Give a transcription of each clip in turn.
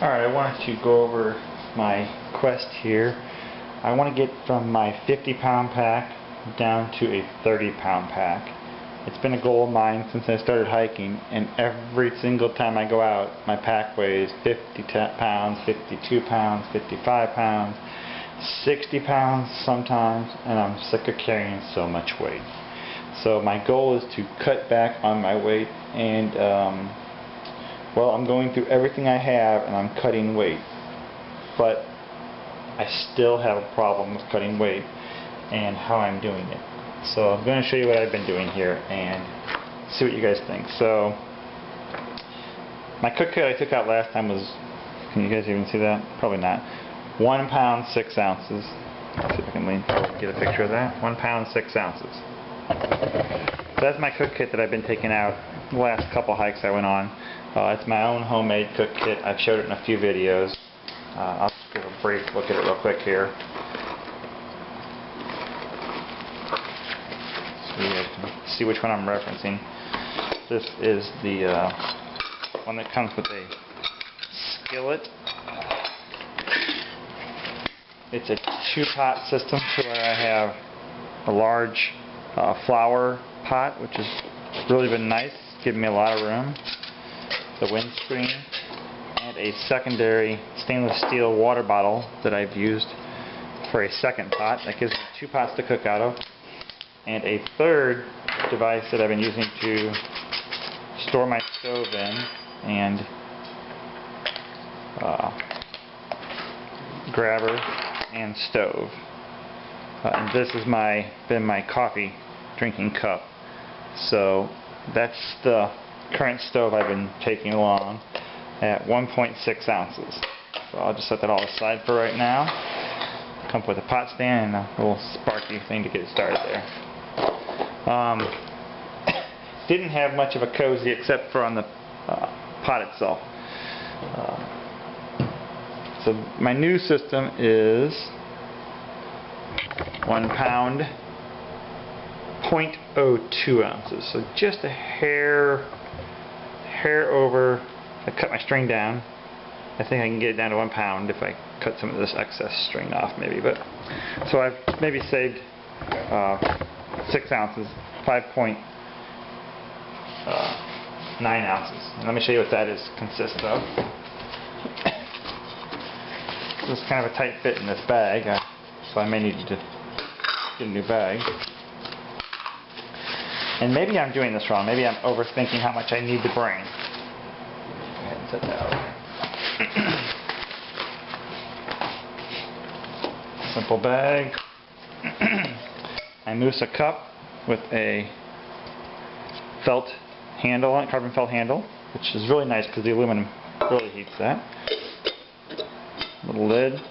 Alright, I wanted to go over my quest here. I want to get from my 50-pound pack down to a 30-pound pack. It's been a goal of mine since I started hiking, and every single time I go out, my pack weighs 50 pounds, 52 pounds, 55 pounds, 60 pounds sometimes, and I'm sick of carrying so much weight. So my goal is to cut back on my weight, and well, I'm going through everything I have and I'm cutting weight, but I still have a problem with cutting weight and how I'm doing it. So I'm going to show you what I've been doing here and see what you guys think. So my cook kit I took out last time was, can you guys even see that? Probably not. 1 pound 6 ounces. Let's see if I can lean forward and get a picture of that. 1 pound 6 ounces. So that's my cook kit that I've been taking out the last couple hikes I went on. It's my own homemade cook kit. I've showed it in a few videos. I'll just give a brief look at it real quick here. So you guys can see which one I'm referencing. This is the one that comes with a skillet. It's a 2-pot system to where I have a large flower pot, which has really been nice, giving me a lot of room. The windscreen, and a secondary stainless steel water bottle that I've used for a second pot. That gives me 2 pots to cook out of, and a third device that I've been using to store my stove in, and grabber and stove. And this has been my coffee drinking cup. So that's the current stove I've been taking along at 1.6 ounces. So I'll just set that all aside for right now. Come up with a pot stand and a little sparky thing to get it started there. Didn't have much of a cozy except for on the pot itself. So my new system is 1 pound 0.02 ounces. So just a hair over. I cut my string down. I think I can get it down to 1 pound if I cut some of this excess string off maybe. But so I've maybe saved 6 ounces, 5.9 ounces. And let me show you what that consists of. This is kind of a tight fit in this bag, so I may need to get a new bag. And maybe I'm doing this wrong. Maybe I'm overthinking how much I need to bring. Go ahead and set that out. Simple bag. I moose a cup with a felt handle on it, carbon felt handle, which is really nice because the aluminum really heats that. Little lid.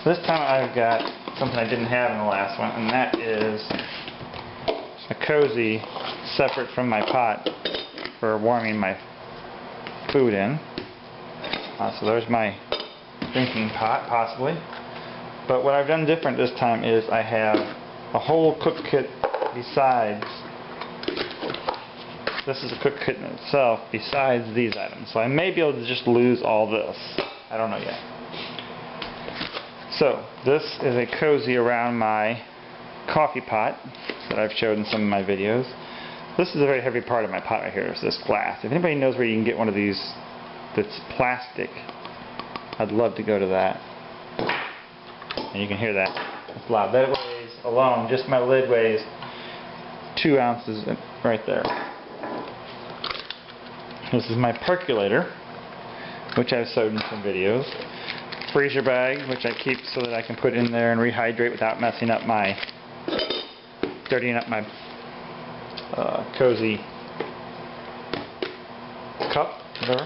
So this time I've got something I didn't have in the last one, and that is a cozy separate from my pot for warming my food in. So there's my drinking pot, possibly. But what I've done different this time is I have a whole cook kit besides. This is a cook kit in itself besides these items. So I may be able to just lose all this. I don't know yet. So this is a cozy around my coffee pot that I've showed in some of my videos. This is a very heavy part of my pot right here, is this glass. If anybody knows where you can get one of these that's plastic, I'd love to go to that. And you can hear that. It's loud. That weighs alone, just my lid weighs 2 ounces right there. This is my percolator, which I've showed in some videos. Freezer bag, which I keep so that I can put in there and rehydrate without messing up dirtying up my cozy cup, whatever.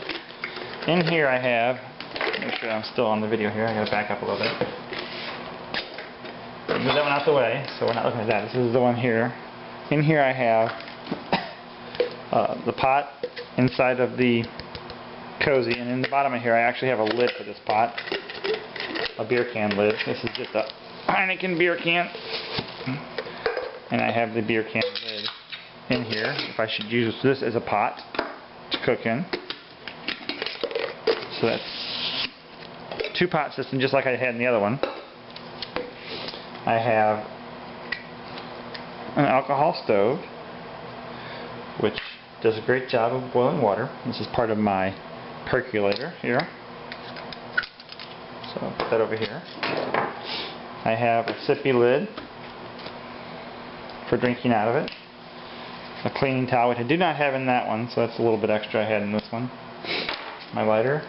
In here I have, make sure I'm still on the video here, I gotta back up a little bit. Move that one out the way, so we're not looking at that. This is the one here. In here I have the pot inside of the cozy, and in the bottom of here I actually have a lid for this pot. A beer can lid. This is just a Heineken beer can. And I have the beer can lid in here if I should use this as a pot to cook in. So that's 2-pot system just like I had in the other one. I have an alcohol stove, which does a great job of boiling water. This is part of my percolator here. So I'll put that over here. I have a sippy lid for drinking out of it. A cleaning towel, which I do not have in that one, so that's a little bit extra I had in this one. My lighter.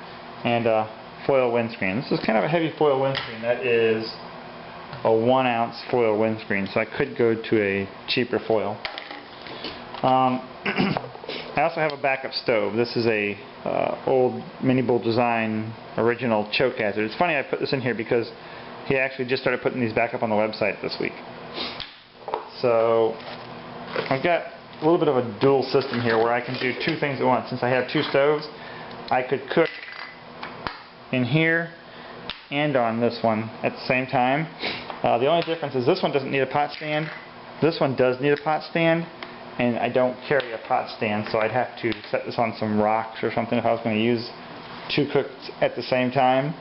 And a foil windscreen. This is kind of a heavy foil windscreen. That is a 1-ounce foil windscreen, so I could go to a cheaper foil. I also have a backup stove. This is a old Mini Bull Design original choke hazard. It's funny I put this in here because he actually just started putting these back up on the website this week. So I've got a little bit of a dual system here where I can do 2 things at once. Since I have 2 stoves, I could cook in here and on this one at the same time. The only difference is this one doesn't need a pot stand. This one does need a pot stand, and I don't carry a pot stand, so I'd have to set this on some rocks or something if I was going to use 2 cooks at the same time.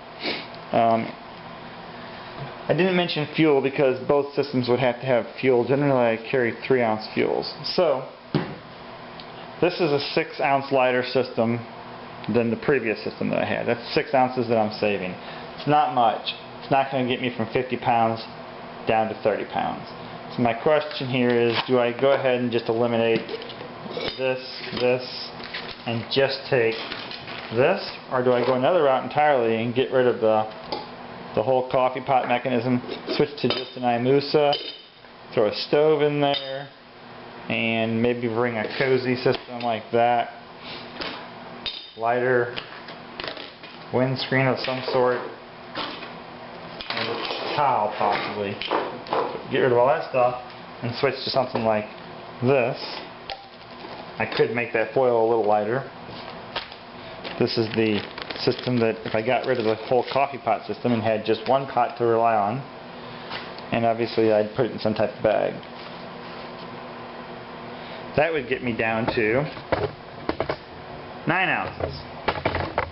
I didn't mention fuel because both systems would have to have fuel. Generally I carry 3-ounce fuels. So this is a 6-ounce lighter system than the previous system that I had. That's 6 ounces that I'm saving. It's not much. It's not going to get me from 50 pounds down to 30 pounds. So my question here is, do I go ahead and just eliminate this, and just take this? Or do I go another route entirely and get rid of the whole coffee pot mechanism, switch to just an IMUSA, throw a stove in there, and maybe bring a cozy system like that, lighter, windscreen of some sort, and a towel possibly. Get rid of all that stuff and switch to something like this. I could make that foil a little lighter. This is the system that if I got rid of the whole coffee pot system and had just 1 pot to rely on, and obviously I'd put it in some type of bag. That would get me down to 9 ounces.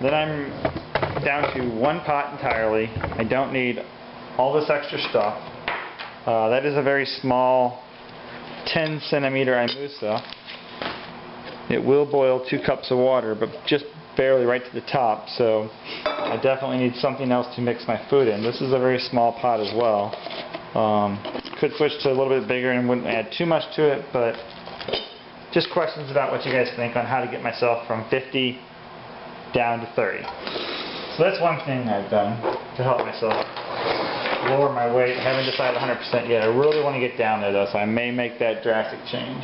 Then I'm down to 1 pot entirely. I don't need all this extra stuff. That is a very small 10 centimeter IMUSA. It will boil 2 cups of water, but just barely right to the top, so I definitely need something else to mix my food in. This is a very small pot as well. Could switch to a little bit bigger and wouldn't add too much to it, but just questions about what you guys think on how to get myself from 50 down to 30. So that's one thing I've done to help myself lower my weight. I haven't decided 100% yet. I really want to get down there though, so I may make that drastic change.